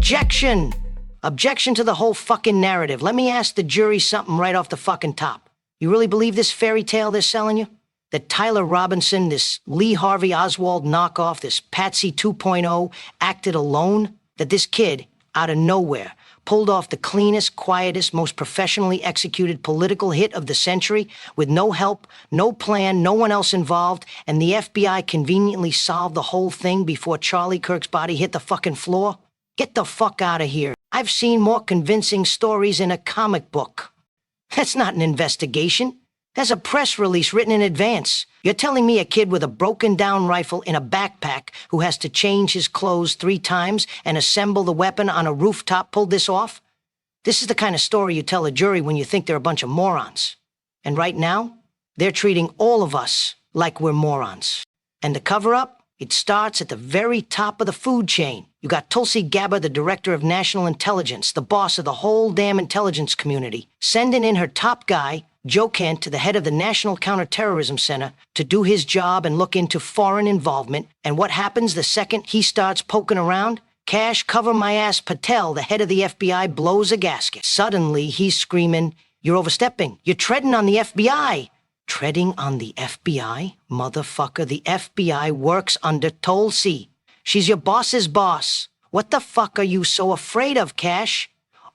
Objection! Objection to the whole fucking narrative. Let me ask the jury something right off the fucking top. You really believe this fairy tale they're selling you? That Tyler Robinson, this Lee Harvey Oswald knockoff, this Patsy 2.0, acted alone? That this kid, out of nowhere, pulled off the cleanest, quietest, most professionally executed political hit of the century with no help, no plan, no one else involved, and the FBI conveniently solved the whole thing before Charlie Kirk's body hit the fucking floor? Get the fuck out of here. I've seen more convincing stories in a comic book. That's not an investigation. That's a press release written in advance. You're telling me a kid with a broken-down rifle in a backpack who has to change his clothes 3 times and assemble the weapon on a rooftop pulled this off? This is the kind of story you tell a jury when you think they're a bunch of morons. And right now, they're treating all of us like we're morons. And the cover-up? It starts at the very top of the food chain. You got Tulsi Gabbard, the director of national intelligence, the boss of the whole damn intelligence community, sending in her top guy, Joe Kent, to the head of the National Counterterrorism Center to do his job and look into foreign involvement. And what happens the second he starts poking around? Cash, cover my ass, Patel, the head of the FBI, blows a gasket. Suddenly, he's screaming, "You're overstepping. You're treading on the FBI." Treading on the FBI? Motherfucker, the FBI works under Tulsi. She's your boss's boss. What the fuck are you so afraid of, Cash?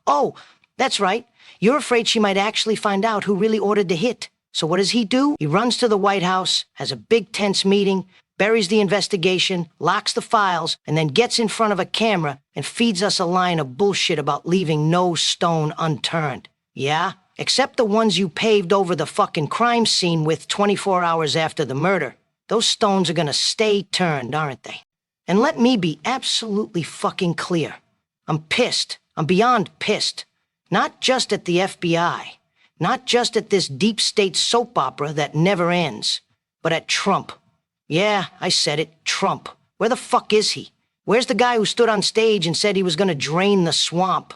Oh, that's right. You're afraid she might actually find out who really ordered the hit. So what does he do? He runs to the White House, has a big tense meeting, buries the investigation, locks the files, and then gets in front of a camera and feeds us a line of bullshit about leaving no stone unturned. Yeah? Except the ones you paved over the fucking crime scene with 24 hours after the murder. Those stones are gonna stay turned, aren't they? And let me be absolutely fucking clear. I'm pissed. I'm beyond pissed. Not just at the FBI. Not just at this deep state soap opera that never ends. But at Trump. Yeah, I said it. Trump. Where the fuck is he? Where's the guy who stood on stage and said he was gonna drain the swamp?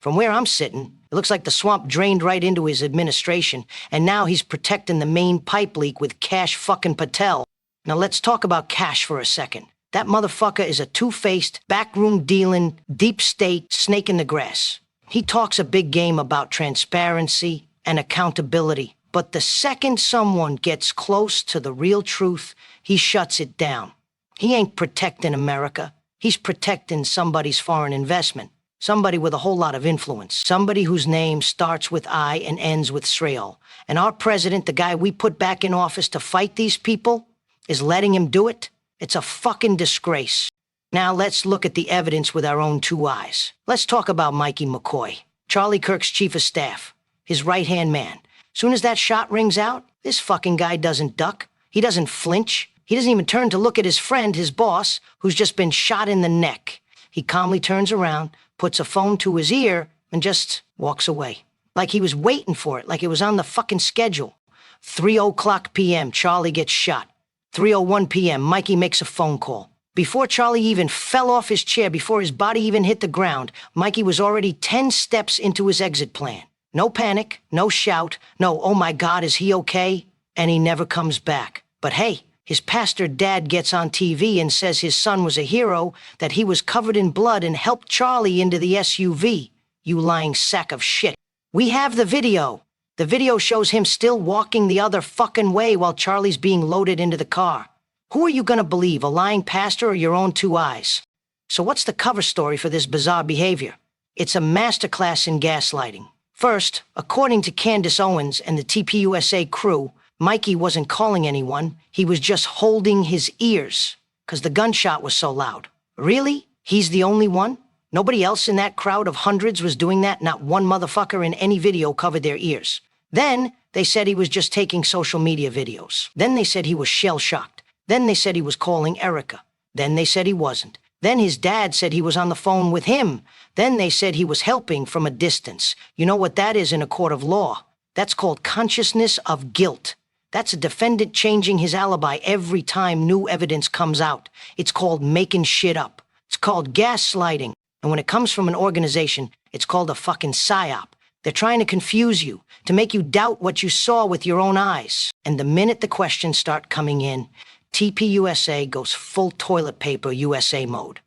From where I'm sitting, it looks like the swamp drained right into his administration, and now he's protecting the main pipe leak with Cash fucking Patel. Now let's talk about Cash for a second. That motherfucker is a two-faced, backroom dealing, deep state snake in the grass. He talks a big game about transparency and accountability, but the second someone gets close to the real truth, he shuts it down. He ain't protecting America. He's protecting somebody's foreign investment. Somebody with a whole lot of influence. Somebody whose name starts with I and ends with Srael. And our president, the guy we put back in office to fight these people, is letting him do it? It's a fucking disgrace. Now let's look at the evidence with our own 2 eyes. Let's talk about Mikey McCoy, Charlie Kirk's chief of staff, his right-hand man. Soon as that shot rings out, this fucking guy doesn't duck. He doesn't flinch. He doesn't even turn to look at his friend, his boss, who's just been shot in the neck. He calmly turns around, puts a phone to his ear, and just walks away. Like he was waiting for it, like it was on the fucking schedule. 3:00 p.m., Charlie gets shot. 3:01 p.m., Mikey makes a phone call. Before Charlie even fell off his chair, before his body even hit the ground, Mikey was already 10 steps into his exit plan. No panic, no shout, no, "Oh my God, is he okay?" And he never comes back. But hey, his pastor dad gets on TV and says his son was a hero, that he was covered in blood and helped Charlie into the SUV. You lying sack of shit. We have the video. The video shows him still walking the other fucking way while Charlie's being loaded into the car. Who are you gonna believe, a lying pastor or your own 2 eyes? So what's the cover story for this bizarre behavior? It's a masterclass in gaslighting. First, according to Candace Owens and the TPUSA crew, Mikey wasn't calling anyone, he was just holding his ears, 'cause the gunshot was so loud. Really? He's the only one? Nobody else in that crowd of hundreds was doing that? Not one motherfucker in any video covered their ears. Then, they said he was just taking social media videos. Then they said he was shell-shocked. Then they said he was calling Erica. Then they said he wasn't. Then his dad said he was on the phone with him. Then they said he was helping from a distance. You know what that is in a court of law? That's called consciousness of guilt. That's a defendant changing his alibi every time new evidence comes out. It's called making shit up. It's called gaslighting. And when it comes from an organization, it's called a fucking psyop. They're trying to confuse you, to make you doubt what you saw with your own eyes. And the minute the questions start coming in, TPUSA goes full toilet paper USA mode.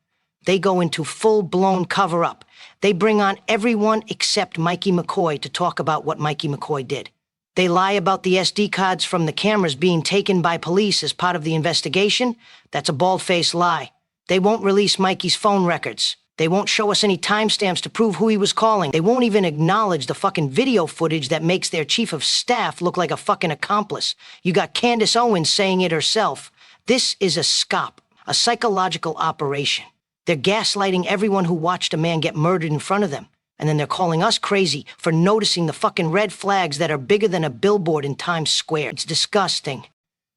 They go into full-blown cover-up. They bring on everyone except Mikey McCoy to talk about what Mikey McCoy did. They lie about the SD cards from the cameras being taken by police as part of the investigation. That's a bald-faced lie. They won't release Mikey's phone records. They won't show us any timestamps to prove who he was calling. They won't even acknowledge the fucking video footage that makes their chief of staff look like a fucking accomplice. You got Candace Owens saying it herself. This is a SCOP, a psychological operation. They're gaslighting everyone who watched a man get murdered in front of them. And then they're calling us crazy for noticing the fucking red flags that are bigger than a billboard in Times Square. It's disgusting.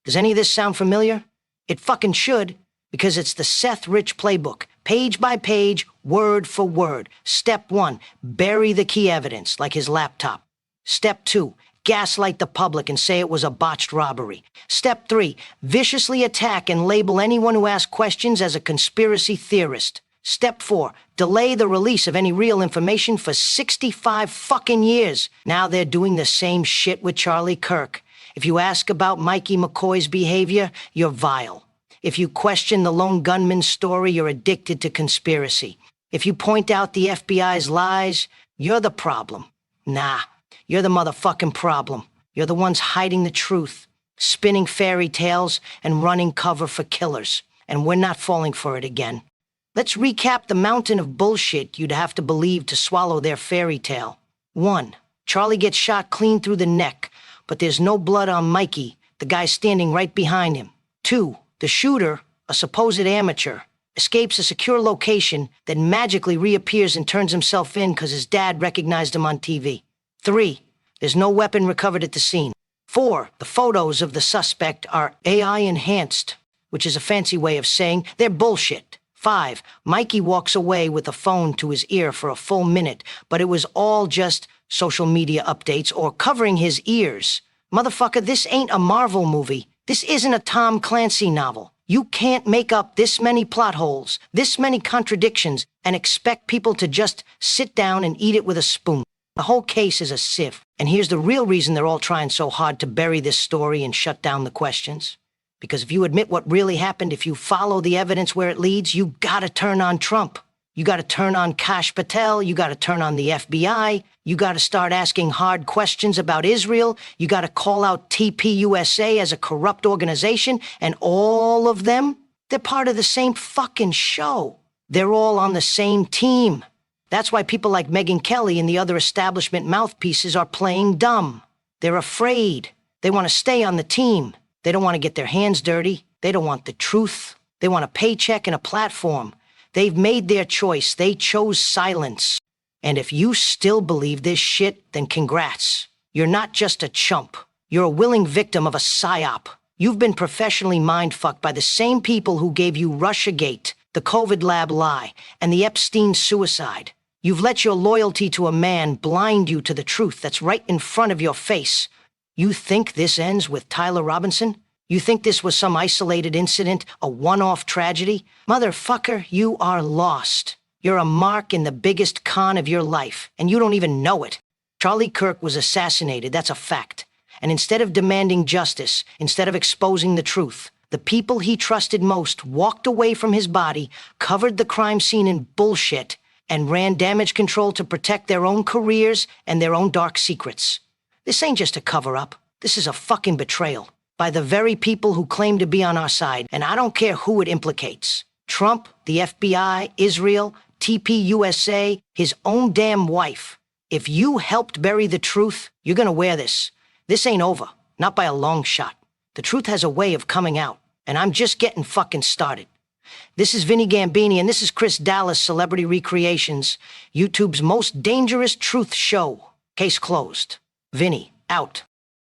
Does any of this sound familiar? It fucking should, because it's the Seth Rich playbook. Page by page, word for word. Step 1, bury the key evidence, like his laptop. Step 2, gaslight the public and say it was a botched robbery. Step 3, viciously attack and label anyone who asks questions as a conspiracy theorist. Step 4, delay the release of any real information for 65 fucking years. Now they're doing the same shit with Charlie Kirk. If you ask about Mikey McCoy's behavior, you're vile. If you question the lone gunman story, you're addicted to conspiracy. If you point out the FBI's lies, you're the problem. Nah, you're the motherfucking problem. You're the ones hiding the truth, spinning fairy tales, and running cover for killers. And we're not falling for it again. Let's recap the mountain of bullshit you'd have to believe to swallow their fairy tale. 1. Charlie gets shot clean through the neck, but there's no blood on Mikey, the guy standing right behind him. 2. The shooter, a supposed amateur, escapes a secure location, then magically reappears and turns himself in because his dad recognized him on TV. 3. There's no weapon recovered at the scene. 4. The photos of the suspect are AI enhanced, which is a fancy way of saying they're bullshit. 5. Mikey walks away with a phone to his ear for a full minute, but it was all just social media updates or covering his ears. Motherfucker, this ain't a Marvel movie. This isn't a Tom Clancy novel. You can't make up this many plot holes, this many contradictions, and expect people to just sit down and eat it with a spoon. The whole case is a sieve, and here's the real reason they're all trying so hard to bury this story and shut down the questions. Because if you admit what really happened, if you follow the evidence where it leads, you gotta turn on Trump. You gotta turn on Patel. You gotta turn on the FBI. You gotta start asking hard questions about Israel. You gotta call out TPUSA as a corrupt organization. And all of them, they're part of the same fucking show. They're all on the same team. That's why people like Megyn Kelly and the other establishment mouthpieces are playing dumb. They're afraid. They want to stay on the team. They don't want to get their hands dirty. They don't want the truth. They want a paycheck and a platform. They've made their choice. They chose silence. And if you still believe this shit, then congrats. You're not just a chump. You're a willing victim of a psyop. You've been professionally mind-fucked by the same people who gave you Russiagate, the COVID lab lie, and the Epstein suicide. You've let your loyalty to a man blind you to the truth that's right in front of your face. You think this ends with Tyler Robinson? You think this was some isolated incident, a one-off tragedy? Motherfucker, you are lost. You're a mark in the biggest con of your life, and you don't even know it. Charlie Kirk was assassinated, that's a fact. And instead of demanding justice, instead of exposing the truth, the people he trusted most walked away from his body, covered the crime scene in bullshit, and ran damage control to protect their own careers and their own dark secrets. This ain't just a cover-up. This is a fucking betrayal by the very people who claim to be on our side, and I don't care who it implicates. Trump, the FBI, Israel, TPUSA, his own damn wife. If you helped bury the truth, you're gonna wear this. This ain't over, not by a long shot. The truth has a way of coming out, and I'm just getting fucking started. This is Vinny Gambini, and this is Chris Dallas Celebrity Recreations, YouTube's most dangerous truth show. Case closed. Vinny, out.